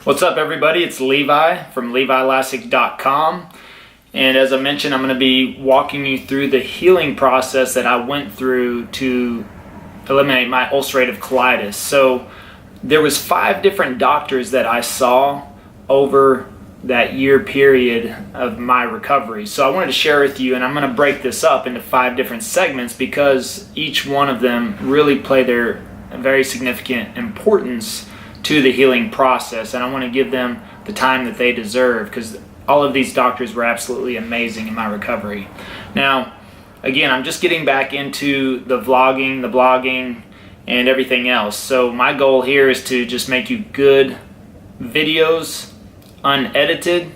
What's up, everybody? It's Levi from levilassic.com, and as I mentioned, I'm going to be walking you through the healing process that I went through to eliminate my ulcerative colitis. So there was 5 different doctors that I saw over that year period of my recovery. So I wanted to share with you, and I'm going to break this up into 5 different segments because each one of them really play their very significant importance to the healing process, and I want to give them the time that they deserve because all of these doctors were absolutely amazing in my recovery. Now, again, I'm just getting back into the vlogging, the blogging, and everything else. So my goal here is to just make you good videos, unedited,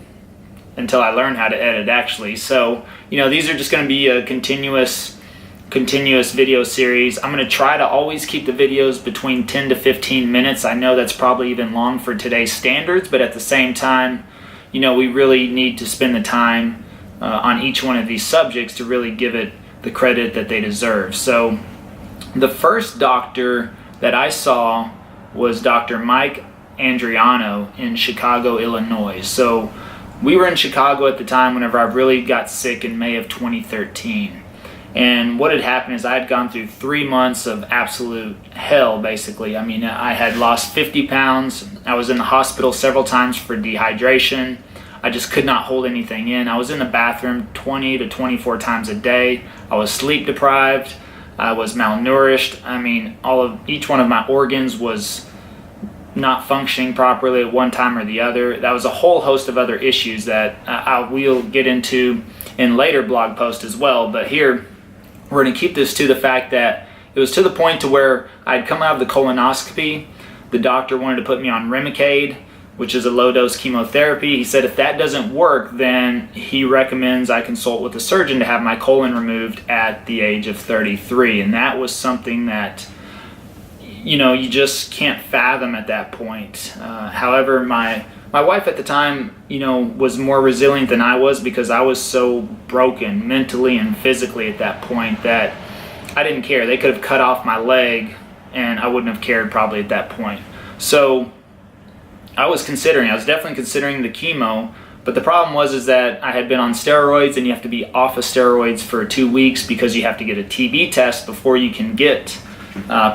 until I learn how to edit, actually. So, these are just going to be a continuous video series. I'm going to try to always keep the videos between 10 to 15 minutes. I know that's probably even long for today's standards, but at the same time, we really need to spend the time on each one of these subjects to really give it the credit that they deserve. So the first doctor that I saw was Dr. Mike Andreano in Chicago, Illinois. So we were in Chicago at the time whenever I really got sick in May of 2013. And what had happened is I had gone through 3 months of absolute hell, basically. I mean, I had lost 50 pounds. I was in the hospital several times for dehydration. I just could not hold anything in. I was in the bathroom 20 to 24 times a day. I was sleep deprived. I was malnourished. I mean, each one of my organs was not functioning properly at one time or the other. That was a whole host of other issues that I will get into in later blog posts as well. But here, we're going to keep this to the fact that it was to the point to where I'd come out of the colonoscopy. The doctor wanted to put me on Remicade, which is a low-dose chemotherapy. He said if that doesn't work, then he recommends I consult with a surgeon to have my colon removed at the age of 33. And that was something that, you just can't fathom at that point. However, my wife at the time, was more resilient than I was because I was so broken mentally and physically at that point that I didn't care. They could have cut off my leg and I wouldn't have cared probably at that point. So I was definitely considering the chemo, but the problem was that I had been on steroids, and you have to be off of steroids for 2 weeks because you have to get a TB test before you can get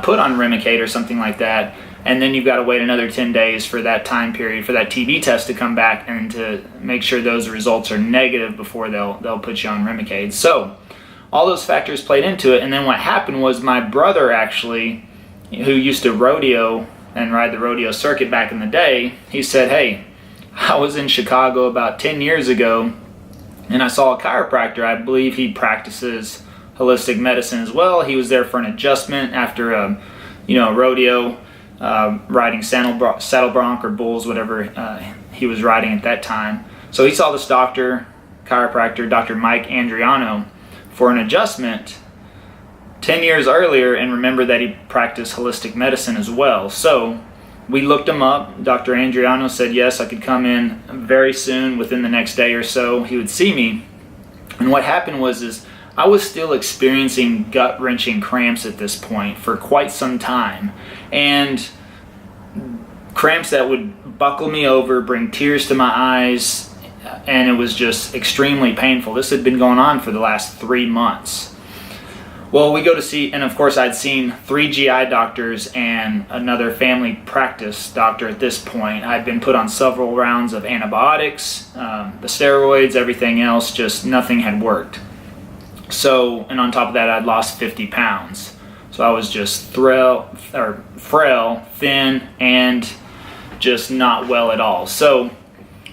put on Remicade or something like that. And then you've got to wait another 10 days for that time period for that TB test to come back and to make sure those results are negative before they'll put you on Remicade. So all those factors played into it. And then what happened was my brother, actually, who used to rodeo and ride the rodeo circuit back in the day, he said, hey, I was in Chicago about 10 years ago and I saw a chiropractor. I believe he practices holistic medicine as well. He was there for an adjustment after a rodeo, riding saddle bronc or bulls, whatever he was riding at that time. So he saw this chiropractor, Dr. Mike Andreano, for an adjustment 10 years earlier, and remembered that he practiced holistic medicine as well. So we looked him up. Dr. Andreano said yes, I could come in very soon, within the next day or so he would see me. And what happened was I was still experiencing gut-wrenching cramps at this point for quite some time, and cramps that would buckle me over, bring tears to my eyes, and it was just extremely painful. This had been going on for the last 3 months. Well, we go to see, and of course I'd seen 3 GI doctors and another family practice doctor at this point. I'd been put on several rounds of antibiotics, the steroids, everything else, just nothing had worked. So, and on top of that, I'd lost 50 pounds. So I was just frail, thin, and just not well at all. So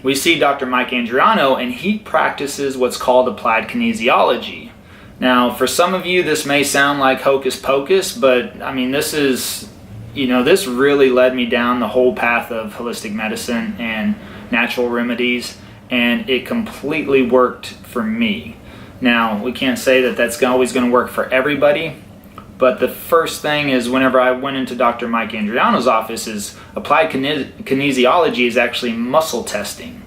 we see Dr. Mike Andreano, and he practices what's called applied kinesiology. Now, for some of you, this may sound like hocus pocus, but I mean, this is, this really led me down the whole path of holistic medicine and natural remedies, and it completely worked for me. Now, we can't say that that's always going to work for everybody, but the first thing is whenever I went into Dr. Mike Andreano's office is applied kinesiology is actually muscle testing.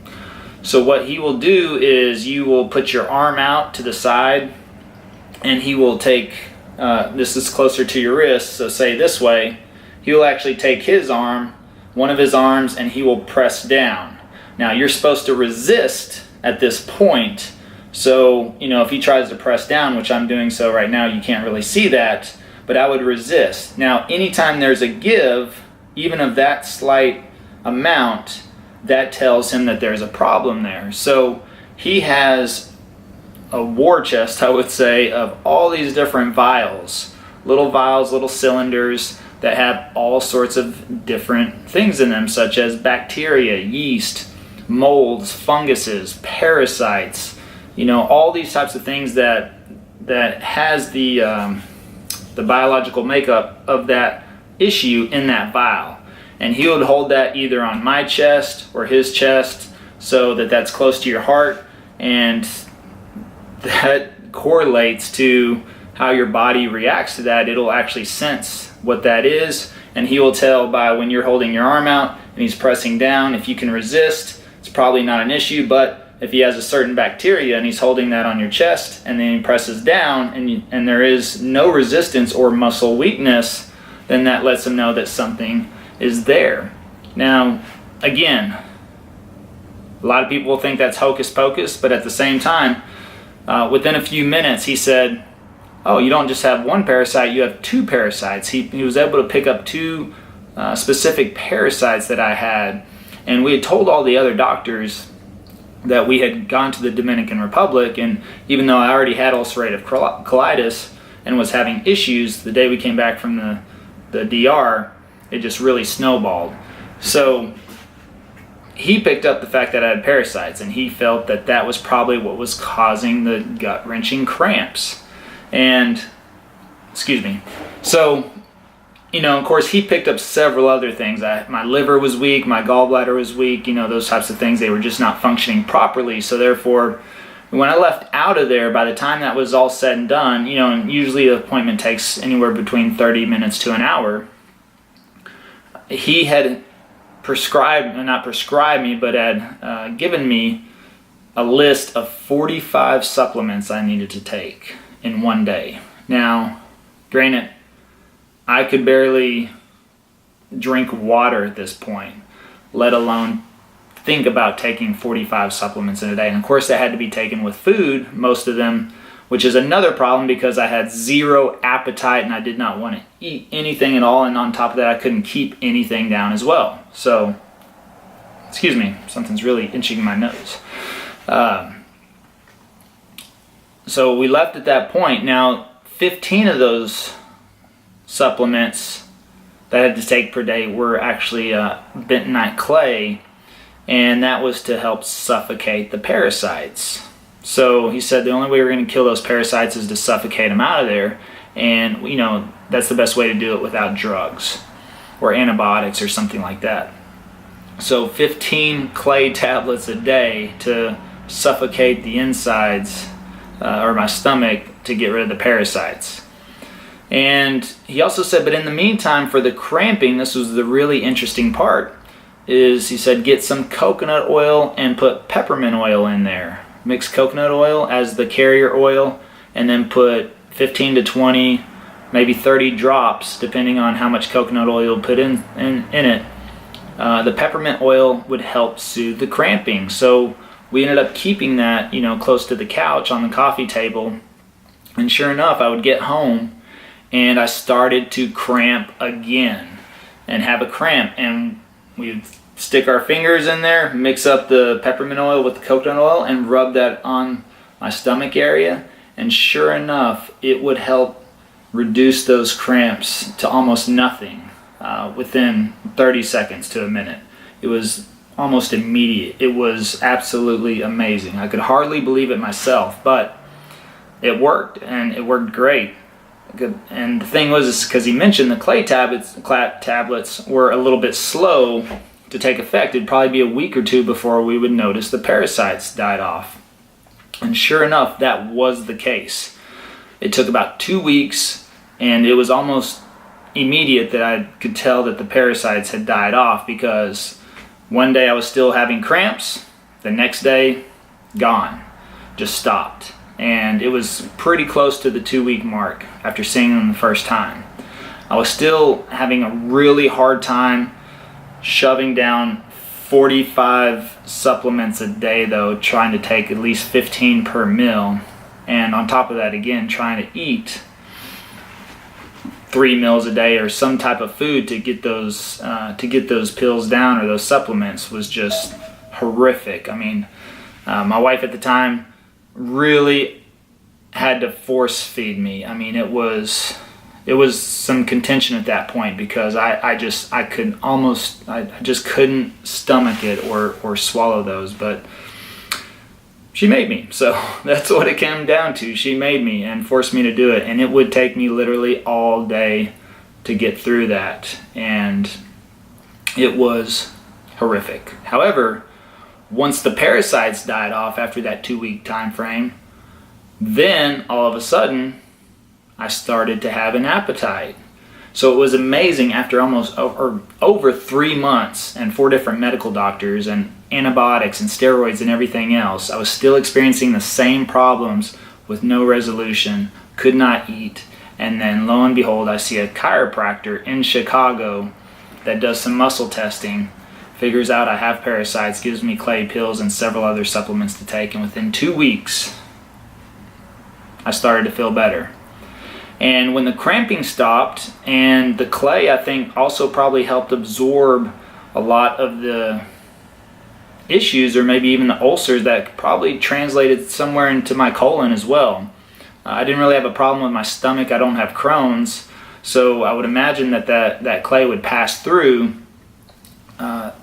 So what he will do is you will put your arm out to the side, and he will take, this is closer to your wrist, so say this way, he will actually take his arm, one of his arms and he will press down. Now you're supposed to resist at this point. So, if he tries to press down, which I'm doing so right now, you can't really see that, but I would resist. Now, anytime there's a give, even of that slight amount, that tells him that there's a problem there. So he has a war chest, I would say, of all these different vials, little cylinders that have all sorts of different things in them, such as bacteria, yeast, molds, funguses, parasites, all these types of things that has the biological makeup of that issue in that vial. And he would hold that either on my chest or his chest so that that's close to your heart, and that correlates to how your body reacts to that. It'll actually sense what that is, and he will tell by when you're holding your arm out and he's pressing down. If you can resist, it's probably not an issue, but if he has a certain bacteria and he's holding that on your chest and then he presses down and there is no resistance or muscle weakness, then that lets him know that something is there. Now, again, a lot of people will think that's hocus pocus, but at the same time, within a few minutes, he said, oh, you don't just have one parasite, you have two parasites. He was able to pick up two specific parasites that I had, and we had told all the other doctors that we had gone to the Dominican Republic, and even though I already had ulcerative colitis and was having issues the day we came back from the DR, it just really snowballed. So he picked up the fact that I had parasites, and he felt that that was probably what was causing the gut-wrenching cramps. And, so, of course, he picked up several other things. My liver was weak, my gallbladder was weak, those types of things. They were just not functioning properly. So therefore, when I left out of there, by the time that was all said and done, and usually the appointment takes anywhere between 30 minutes to an hour, he had not prescribed me, but had given me a list of 45 supplements I needed to take in one day. Now, granted, I could barely drink water at this point, let alone think about taking 45 supplements in a day. And of course, that had to be taken with food, most of them, which is another problem because I had zero appetite and I did not want to eat anything at all. And on top of that, I couldn't keep anything down as well. So, something's really itching my nose. So we left at that point. Now, 15 of those supplements that I had to take per day were actually bentonite clay, and that was to help suffocate the parasites. So he said the only way we're going to kill those parasites is to suffocate them out of there, and that's the best way to do it without drugs or antibiotics or something like that. So 15 clay tablets a day to suffocate the insides or my stomach to get rid of the parasites. And he also said, but in the meantime, for the cramping, this was the really interesting part, is he said get some coconut oil and put peppermint oil in there. Mix coconut oil as the carrier oil, and then put 15 to 20, maybe 30 drops, depending on how much coconut oil you'll put in it. The peppermint oil would help soothe the cramping. So we ended up keeping that, close to the couch on the coffee table. And sure enough, I would get home and I started to cramp again and have a cramp. And we'd stick our fingers in there, mix up the peppermint oil with the coconut oil, and rub that on my stomach area. And sure enough, it would help reduce those cramps to almost nothing within 30 seconds to a minute. It was almost immediate. It was absolutely amazing. I could hardly believe it myself, but it worked, and it worked great. And the thing was, because he mentioned the clay tablets were a little bit slow to take effect. It'd probably be a week or two before we would notice the parasites died off. And sure enough, that was the case. It took about 2 weeks, and it was almost immediate that I could tell that the parasites had died off, because one day I was still having cramps, the next day, gone, just stopped. And it was pretty close to the 2-week mark after seeing them the first time. I was still having a really hard time shoving down 45 supplements a day though, trying to take at least 15 per meal, and on top of that again trying to eat 3 meals a day or some type of food to get those pills down or those supplements was just horrific. I mean, my wife at the time really had to force feed me. I mean, it was some contention at that point because I just couldn't stomach it or swallow those, but she made me. So that's what it came down to. She made me and forced me to do it, and it would take me literally all day to get through that, and it was horrific. However, once the parasites died off after that 2-week time frame, then all of a sudden I started to have an appetite. So it was amazing. After almost over 3 months and 4 different medical doctors and antibiotics and steroids and everything else, I was still experiencing the same problems with no resolution, could not eat. And then lo and behold, I see a chiropractor in Chicago that does some muscle testing, figures out I have parasites, gives me clay pills and several other supplements to take, and within 2 weeks I started to feel better. And when the cramping stopped, and the clay I think also probably helped absorb a lot of the issues, or maybe even the ulcers that probably translated somewhere into my colon as well. I didn't really have a problem with my stomach. I don't have Crohn's, so I would imagine that clay would pass through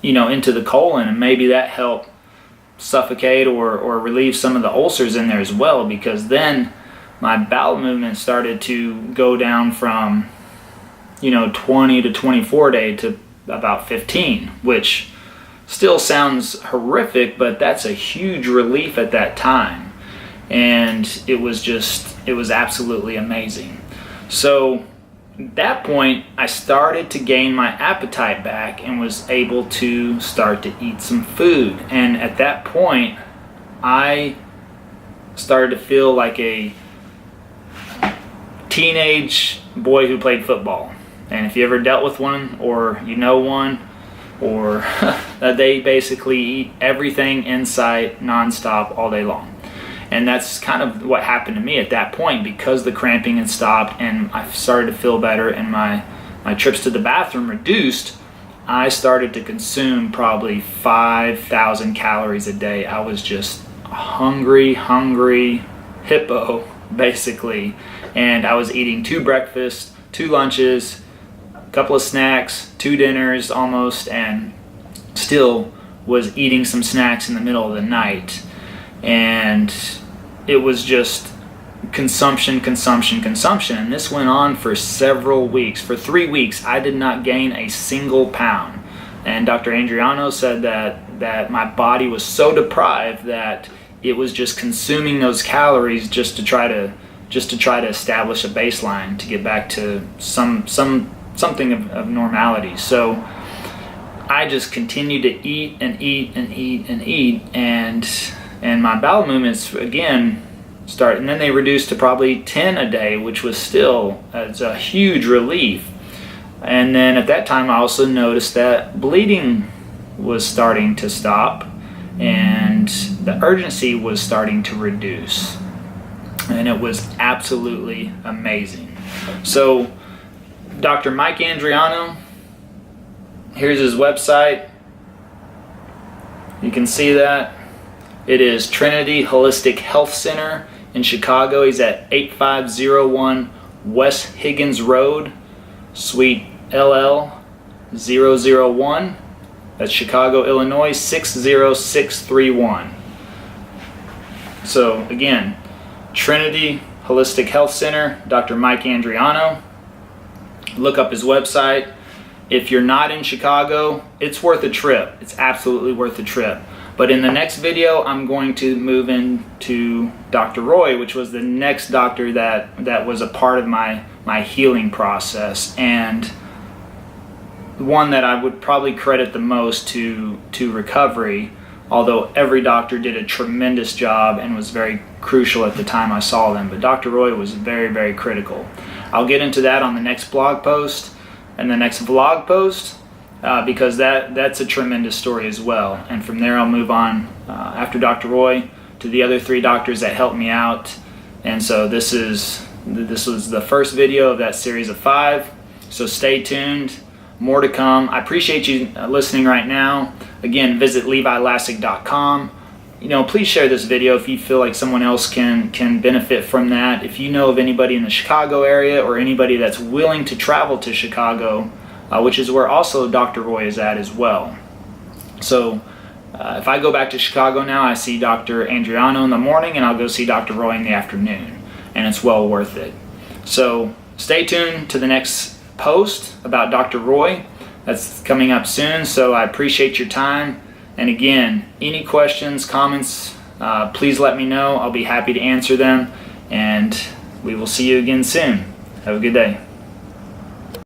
into the colon, and maybe that helped suffocate or relieve some of the ulcers in there as well, because then my bowel movement started to go down from 20 to 24 a day to about 15, which still sounds horrific, but that's a huge relief at that time. And it was absolutely amazing. So at that point, I started to gain my appetite back and was able to start to eat some food. And at that point, I started to feel like a teenage boy who played football. And if you ever dealt with one, or one, or they basically eat everything in sight nonstop all day long. And that's kind of what happened to me at that point, because the cramping had stopped and I started to feel better and my trips to the bathroom reduced. I started to consume probably 5,000 calories a day. I was just a hungry hippo, basically. And I was eating 2 breakfasts, 2 lunches, a couple of snacks, 2 dinners almost, and still was eating some snacks in the middle of the night. And it was just consumption. And this went on for several weeks. For 3 weeks, I did not gain a single pound. And Dr. Andreano said that my body was so deprived that it was just consuming those calories just to try to establish a baseline to get back to something of normality. So I just continued to eat, and my bowel movements again started, and then they reduced to probably 10 a day, which was still a huge relief. And then at that time I also noticed that bleeding was starting to stop and the urgency was starting to reduce. And it was absolutely amazing. So Dr. Mike Andreano, here's his website. You can see that. It is Trinity Holistic Health Center in Chicago. He's at 8501 West Higgins Road, Suite LL001. That's Chicago, Illinois, 60631. So again, Trinity Holistic Health Center, Dr. Mike Andreano. Look up his website. If you're not in Chicago, it's worth a trip. It's absolutely worth a trip. But in the next video, I'm going to move into Dr. Roy, which was the next doctor that was a part of my healing process, and one that I would probably credit the most to recovery, although every doctor did a tremendous job and was very crucial at the time I saw them. But Dr. Roy was very, very critical. I'll get into that on the next blog post and the next vlog post. because that's a tremendous story as well. And from there, I'll move on after Dr. Roy to the other 3 doctors that helped me out. And so this was the first video of that series of 5. So stay tuned, more to come. I appreciate you listening right now. Again, visit levilassic.com. Please share this video if you feel like someone else can benefit from that. If you know of anybody in the Chicago area or anybody that's willing to travel to Chicago, which is where also Dr. Roy is at as well. So if I go back to Chicago now, I see Dr. Andreano in the morning, and I'll go see Dr. Roy in the afternoon, and it's well worth it. So stay tuned to the next post about Dr. Roy. That's coming up soon, so I appreciate your time. And again, any questions, comments, please let me know. I'll be happy to answer them, and we will see you again soon. Have a good day.